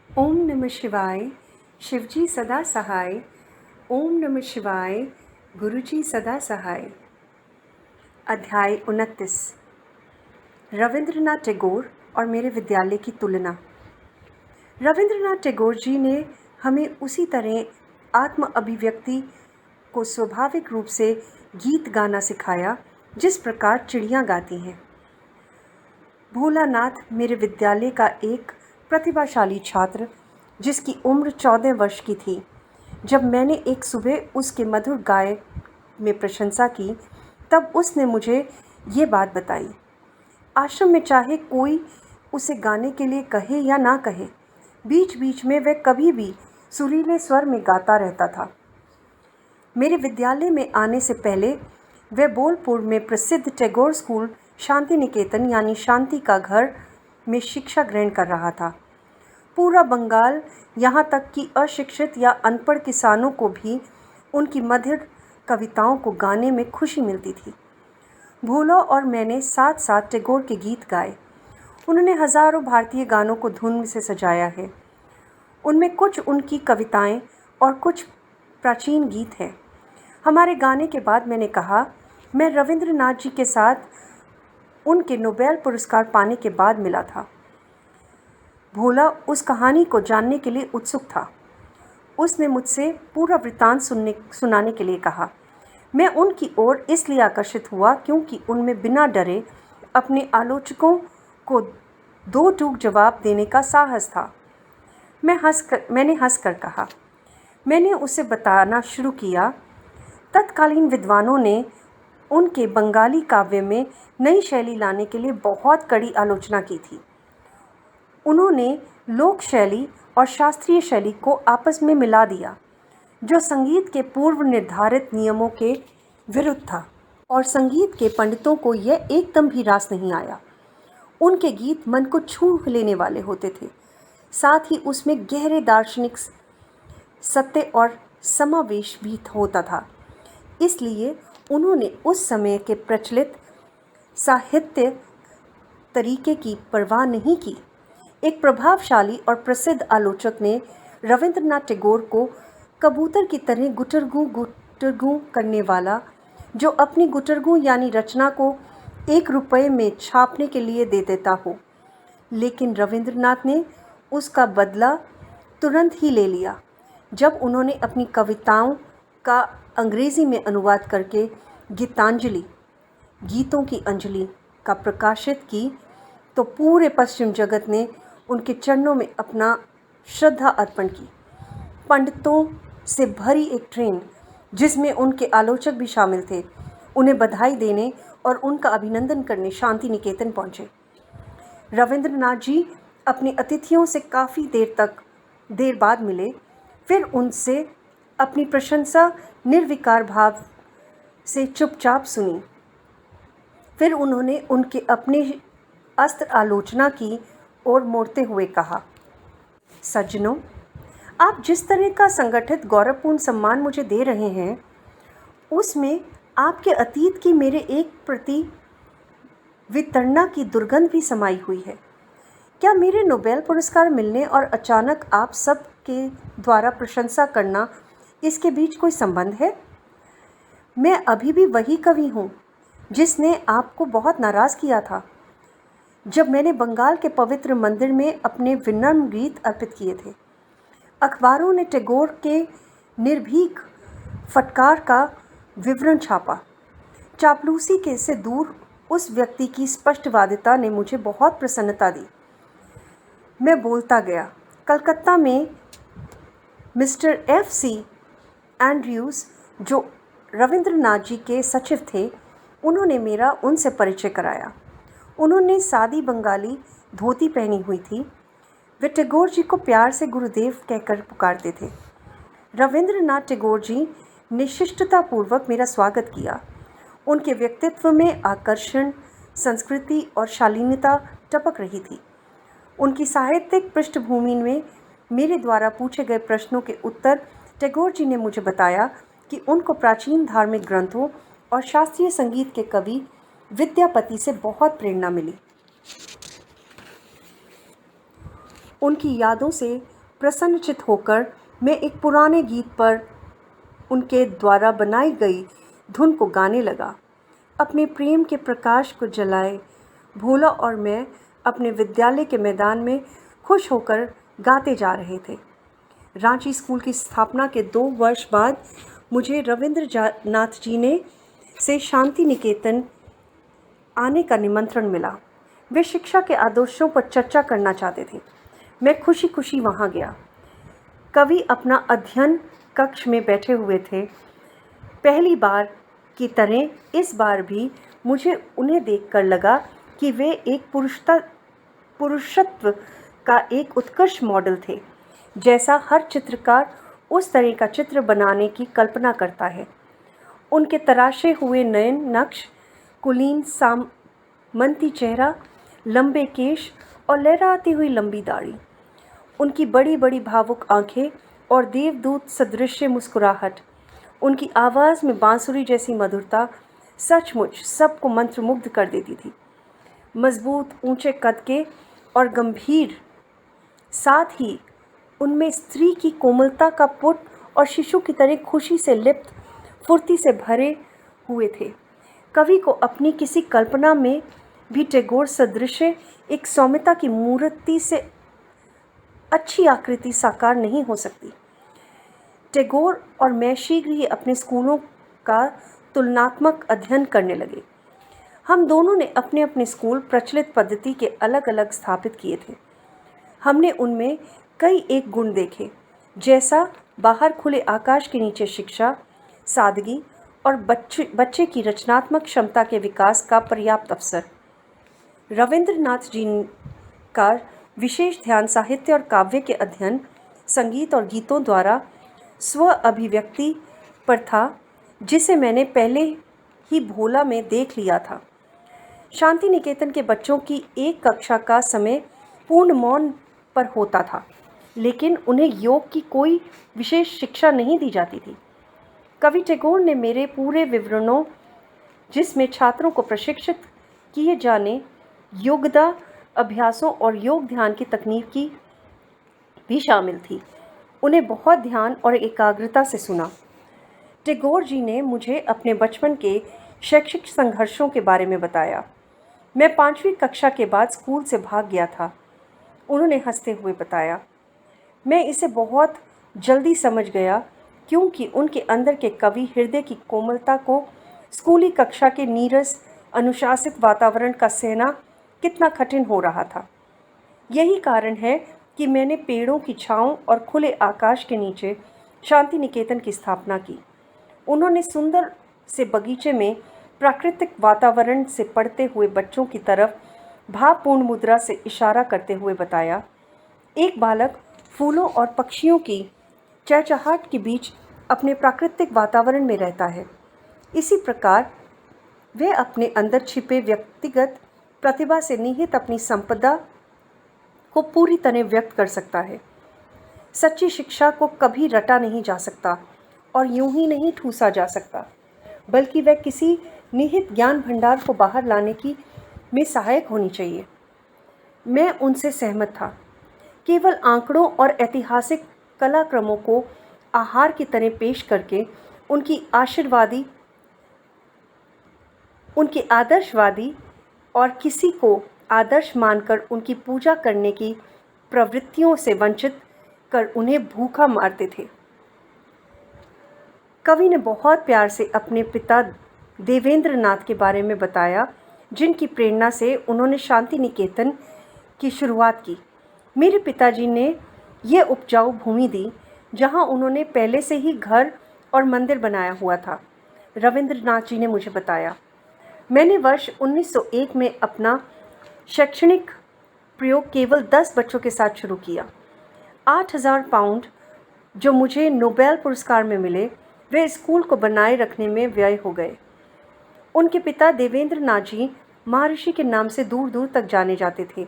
ओम नमः शिवाय। शिवजी सदा सहाय। ओम नमः शिवाय। गुरुजी सदा सहाय। अध्याय 29। रविंद्रनाथ टैगोर और मेरे विद्यालय की तुलना। रविंद्रनाथ टैगोर जी ने हमें उसी तरह आत्म अभिव्यक्ति को स्वाभाविक रूप से गीत गाना सिखाया जिस प्रकार चिड़ियाँ गाती हैं। भोलानाथ मेरे विद्यालय का एक प्रतिभाशाली छात्र, जिसकी उम्र 14 वर्ष की थी, जब मैंने एक सुबह उसके मधुर गायन में प्रशंसा की, तब उसने मुझे ये बात बताई। आश्रम में चाहे कोई उसे गाने के लिए कहे या ना कहे, बीच बीच में वह कभी भी सुरीले स्वर में गाता रहता था। मेरे विद्यालय में आने से पहले वह बोलपुर में प्रसिद्ध टैगोर स्कूल शांति निकेतन यानी शांति का घर में शिक्षा ग्रहण कर रहा था। पूरा बंगाल, यहाँ तक कि अशिक्षित या अनपढ़ किसानों को भी उनकी मधुर कविताओं को गाने में खुशी मिलती थी। भोला और मैंने साथ साथ टैगोर के गीत गाए। उन्होंने हजारों भारतीय गानों को धुन से सजाया है। उनमें कुछ उनकी कविताएं और कुछ प्राचीन गीत हैं। हमारे गाने के बाद मैंने कहा, मैं रविंद्रनाथ जी के साथ उनके नोबेल पुरस्कार पाने के बाद मिला था। भोला उस कहानी को जानने के लिए उत्सुक था। उसने मुझसे पूरा वृत्तांत सुनाने के लिए कहा। मैं उनकी ओर इसलिए आकर्षित हुआ क्योंकि उनमें बिना डरे अपने आलोचकों को दो टूक जवाब देने का साहस था। मैंने हंसकर कहा। मैंने उसे बताना शुरू किया। तत्कालीन विद्वानों ने उनके बंगाली काव्य में नई शैली लाने के लिए बहुत कड़ी आलोचना की थी। उन्होंने लोक शैली और शास्त्रीय शैली को आपस में मिला दिया, जो संगीत के पूर्व निर्धारित नियमों के विरुद्ध था, और संगीत के पंडितों को यह एकदम भी रास नहीं आया। उनके गीत मन को छू लेने वाले होते थे, साथ ही उसमें गहरे दार्शनिक सत्य और समावेश भी होता था। इसलिए उन्होंने उस समय के प्रचलित साहित्य तरीके की परवाह नहीं की। एक प्रभावशाली और प्रसिद्ध आलोचक ने रविंद्रनाथ टैगोर को कबूतर की तरह गुटरगू करने वाला, जो अपनी गुटरगू यानी रचना को 1 रुपये में छापने के लिए दे देता हो, लेकिन रविंद्रनाथ ने उसका बदला तुरंत ही ले लिया जब उन्होंने अपनी कविताओं का अंग्रेज़ी में अनुवाद करके गीतांजलि, गीतों की अंजलि का प्रकाशित की, तो पूरे पश्चिम जगत ने उनके चरणों में अपना श्रद्धा अर्पण की। पंडितों से भरी एक ट्रेन, जिसमें उनके आलोचक भी शामिल थे, उन्हें बधाई देने और उनका अभिनंदन करने शांति निकेतन पहुँचे। रविंद्रनाथ जी अपने अतिथियों से काफ़ी देर बाद मिले। फिर उनसे अपनी प्रशंसा निर्विकार भाव से चुपचाप सुनी। फिर उन्होंने उनके अपने अस्त्र आलोचना की ओर मोड़ते हुए कहा, सज्जनों, आप जिस तरह का संगठित गौरवपूर्ण सम्मान मुझे दे रहे हैं, उसमें आपके अतीत की मेरे एक प्रति वितरणा की दुर्गंध भी समाई हुई है। क्या मेरे नोबेल पुरस्कार मिलने और अचानक आप सब के द्वारा प्रशंसा करना, इसके बीच कोई संबंध है? मैं अभी भी वही कवि हूँ जिसने आपको बहुत नाराज़ किया था जब मैंने बंगाल के पवित्र मंदिर में अपने विनम्र गीत अर्पित किए थे। अखबारों ने टैगोर के निर्भीक फटकार का विवरण छापा। चापलूसी के से दूर उस व्यक्ति की स्पष्टवादिता ने मुझे बहुत प्रसन्नता दी। मैं बोलता गया। कलकत्ता में मिस्टर F.C. एंड्रयूज़, जो रविंद्रनाथ जी के सचिव थे, उन्होंने मेरा उनसे परिचय कराया। उन्होंने सादी बंगाली धोती पहनी हुई थी। वे टैगोर जी को प्यार से गुरुदेव कहकर पुकारते थे। रविंद्रनाथ टैगोर जी ने शिष्टतापूर्वक मेरा स्वागत किया। उनके व्यक्तित्व में आकर्षण, संस्कृति और शालीनता टपक रही थी। उनकी साहित्यिक पृष्ठभूमि में मेरे द्वारा पूछे गए प्रश्नों के उत्तर टैगोर जी ने मुझे बताया कि उनको प्राचीन धार्मिक ग्रंथों और शास्त्रीय संगीत के कवि विद्यापति से बहुत प्रेरणा मिली। उनकी यादों से प्रसन्नचित होकर मैं एक पुराने गीत पर उनके द्वारा बनाई गई धुन को गाने लगा। अपने प्रेम के प्रकाश को जलाए भोला और मैं अपने विद्यालय के मैदान में खुश होकर गाते जा रहे थे। रांची स्कूल की स्थापना के 2 वर्ष बाद मुझे रविंद्रनाथ जी ने से शांति निकेतन आने का निमंत्रण मिला। वे शिक्षा के आदर्शों पर चर्चा करना चाहते थे। मैं खुशी खुशी वहाँ गया। कवि अपना अध्ययन कक्ष में बैठे हुए थे। पहली बार की तरह इस बार भी मुझे उन्हें देखकर लगा कि वे एक पुरुषत्व का एक उत्कृष्ट मॉडल थे, जैसा हर चित्रकार उस तरह का चित्र बनाने की कल्पना करता है। उनके तराशे हुए नयन नक्श, कुलीन सामंती चेहरा, लंबे केश और लहराती हुई लंबी दाढ़ी, उनकी बड़ी बड़ी भावुक आंखें और देवदूत सदृश मुस्कुराहट, उनकी आवाज़ में बांसुरी जैसी मधुरता सचमुच सबको मंत्रमुग्ध कर देती थी। मजबूत, ऊंचे कद के और गंभीर, साथ ही उनमें स्त्री की कोमलता का पुट और शिशु की तरह खुशी से लिप्त फुर्ती से भरे हुए थे। कवि को अपनी किसी कल्पना में भी टैगोर सदृश एक सौम्यता की मूर्ति से अच्छी आकृति साकार नहीं हो सकती। टैगोर और मैं शीघ्र ही अपने स्कूलों का तुलनात्मक अध्ययन करने लगे। हम दोनों ने अपने अपने स्कूल प्रचलित पद्धति के अलग अलग स्थापित किए थे। हमने उनमें कई एक गुण देखे, जैसा बाहर खुले आकाश के नीचे शिक्षा, सादगी और बच्चे की रचनात्मक क्षमता के विकास का पर्याप्त अवसर। रविंद्रनाथ जी का विशेष ध्यान साहित्य और काव्य के अध्ययन, संगीत और गीतों द्वारा स्व अभिव्यक्ति पर था, जिसे मैंने पहले ही भोला में देख लिया था। शांति निकेतन के बच्चों की एक कक्षा का समय पूर्ण मौन पर होता था, लेकिन उन्हें योग की कोई विशेष शिक्षा नहीं दी जाती थी। कवि टैगोर ने मेरे पूरे विवरणों, जिसमें छात्रों को प्रशिक्षित किए जाने योगदा अभ्यासों और योग ध्यान की तकनीक की भी शामिल थी, उन्हें बहुत ध्यान और एकाग्रता से सुना। टैगोर जी ने मुझे अपने बचपन के शैक्षिक संघर्षों के बारे में बताया। मैं 5वीं कक्षा के बाद स्कूल से भाग गया था, उन्होंने हंसते हुए बताया। मैं इसे बहुत जल्दी समझ गया, क्योंकि उनके अंदर के कवि हृदय की कोमलता को स्कूली कक्षा के नीरस अनुशासित वातावरण का सहना कितना कठिन हो रहा था। यही कारण है कि मैंने पेड़ों की छांव और खुले आकाश के नीचे शांति निकेतन की स्थापना की। उन्होंने सुंदर से बगीचे में प्राकृतिक वातावरण से पढ़ते हुए बच्चों की तरफ भावपूर्ण मुद्रा से इशारा करते हुए बताया। एक बालक फूलों और पक्षियों की चहचहाट के बीच अपने प्राकृतिक वातावरण में रहता है। इसी प्रकार वे अपने अंदर छिपे व्यक्तिगत प्रतिभा से निहित अपनी संपदा को पूरी तरह व्यक्त कर सकता है। सच्ची शिक्षा को कभी रटा नहीं जा सकता और यूं ही नहीं ठूसा जा सकता, बल्कि वह किसी निहित ज्ञान भंडार को बाहर लाने की में सहायक होनी चाहिए। मैं उनसे सहमत था। केवल आंकड़ों और ऐतिहासिक कलाक्रमों को आहार की तरह पेश करके उनकी आदर्शवादी और किसी को आदर्श मानकर उनकी पूजा करने की प्रवृत्तियों से वंचित कर उन्हें भूखा मारते थे। कवि ने बहुत प्यार से अपने पिता देवेंद्रनाथ के बारे में बताया, जिनकी प्रेरणा से उन्होंने शांति निकेतन की शुरुआत की। मेरे पिताजी ने यह उपजाऊ भूमि दी, जहां उन्होंने पहले से ही घर और मंदिर बनाया हुआ था। रविंद्रनाथ जी ने मुझे बताया। मैंने वर्ष 1901 में अपना शैक्षणिक प्रयोग केवल 10 बच्चों के साथ शुरू किया। 8,000 पाउंड जो मुझे नोबेल पुरस्कार में मिले, वे स्कूल को बनाए रखने में व्यय हो गए। उनके पिता देवेंद्रनाथ जी महर्षि के नाम से दूर दूर तक जाने जाते थे।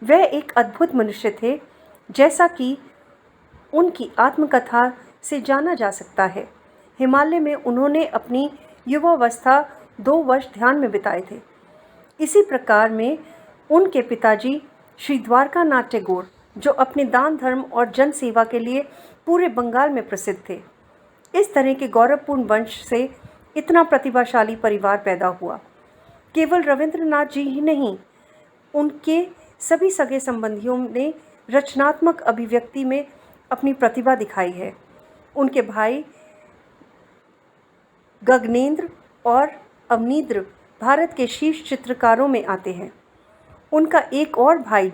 वह एक अद्भुत मनुष्य थे, जैसा कि उनकी आत्मकथा से जाना जा सकता है। हिमालय में उन्होंने अपनी युवावस्था 2 वर्ष ध्यान में बिताए थे। इसी प्रकार में उनके पिताजी श्री द्वारकानाथ टैगोर जो अपने दान धर्म और जन सेवा के लिए पूरे बंगाल में प्रसिद्ध थे। इस तरह के गौरवपूर्ण वंश से इतना प्रतिभाशाली परिवार पैदा हुआ। केवल रविंद्रनाथ जी ही नहीं, उनके सभी सगे संबंधियों ने रचनात्मक अभिव्यक्ति में अपनी प्रतिभा दिखाई है। उनके भाई गगनेंद्र और अवनींद्र भारत के शीर्ष चित्रकारों में आते हैं। उनका एक और भाई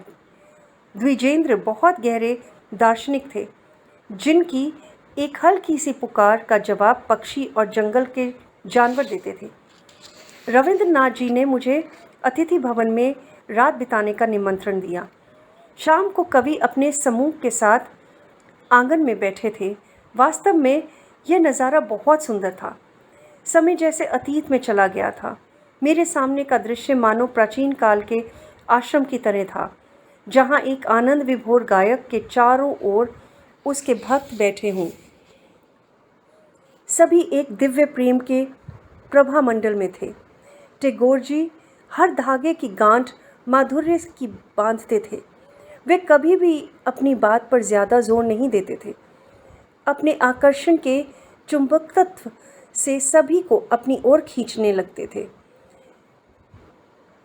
द्विजेंद्र बहुत गहरे दार्शनिक थे, जिनकी एक हल्की सी पुकार का जवाब पक्षी और जंगल के जानवर देते थे। रविंद्रनाथ जी ने मुझे अतिथि भवन में रात बिताने का निमंत्रण दिया। शाम को कवि अपने समूह के साथ आंगन में बैठे थे। वास्तव में यह नज़ारा बहुत सुंदर था। समय जैसे अतीत में चला गया था। मेरे सामने का दृश्य मानो प्राचीन काल के आश्रम की तरह था, जहाँ एक आनंद विभोर गायक के चारों ओर उसके भक्त बैठे हों। सभी एक दिव्य प्रेम के प्रभा मंडल में थे। टैगोर जी हर धागे की गांठ माधुर्य की बांधते थे। वे कभी भी अपनी बात पर ज़्यादा जोर नहीं देते थे। अपने आकर्षण के चुंबकत्व से सभी को अपनी ओर खींचने लगते थे।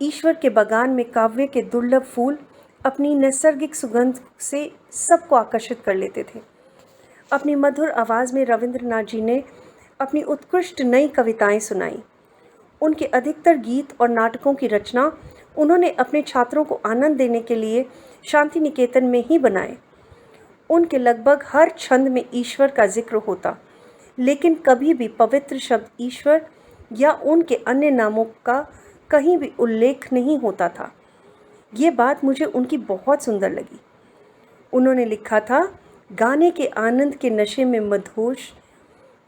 ईश्वर के बागान में काव्य के दुर्लभ फूल अपनी नैसर्गिक सुगंध से सबको आकर्षित कर लेते थे। अपनी मधुर आवाज़ में रविंद्रनाथ जी ने अपनी उत्कृष्ट नई कविताएं सुनाई। उनके अधिकतर गीत और नाटकों की रचना उन्होंने अपने छात्रों को आनंद देने के लिए शांति निकेतन में ही बनाए। उनके लगभग हर छंद में ईश्वर का जिक्र होता, लेकिन कभी भी पवित्र शब्द ईश्वर या उनके अन्य नामों का कहीं भी उल्लेख नहीं होता था। ये बात मुझे उनकी बहुत सुंदर लगी। उन्होंने लिखा था, गाने के आनंद के नशे में मदहोश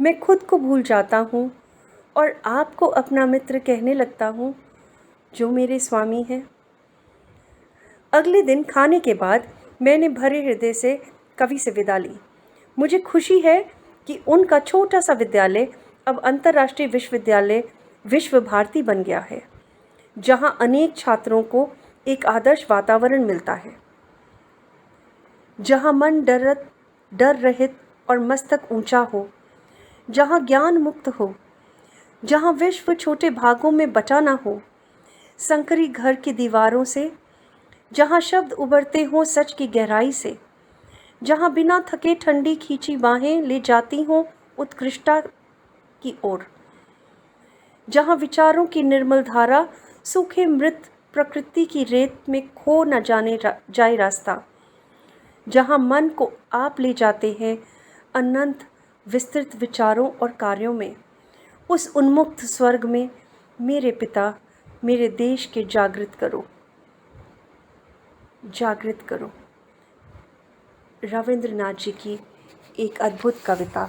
मैं खुद को भूल जाता हूँ और आपको अपना मित्र कहने लगता हूँ, जो मेरे स्वामी हैं। अगले दिन खाने के बाद मैंने भरे हृदय से कवि से विदा ली। मुझे खुशी है कि उनका छोटा सा विद्यालय अब अंतर्राष्ट्रीय विश्वविद्यालय विश्व भारती बन गया है, जहाँ अनेक छात्रों को एक आदर्श वातावरण मिलता है, जहाँ मन डर रहित और मस्तक ऊंचा हो, जहाँ ज्ञान मुक्त हो, जहाँ विश्व छोटे भागों में बटा ना हो, संकरी घर की दीवारों से, जहाँ शब्द उभरते हों सच की गहराई से, जहाँ बिना थके ठंडी खींची बाहें ले जाती हों उत्कृष्टता की ओर, जहाँ विचारों की निर्मल धारा सूखे मृत प्रकृति की रेत में खो न जाए रास्ता, जहाँ मन को आप ले जाते हैं अनंत विस्तृत विचारों और कार्यों में, उस उन्मुक्त स्वर्ग में मेरे पिता मेरे देश के जागृत करो। रविंद्रनाथ जी की एक अद्भुत कविता।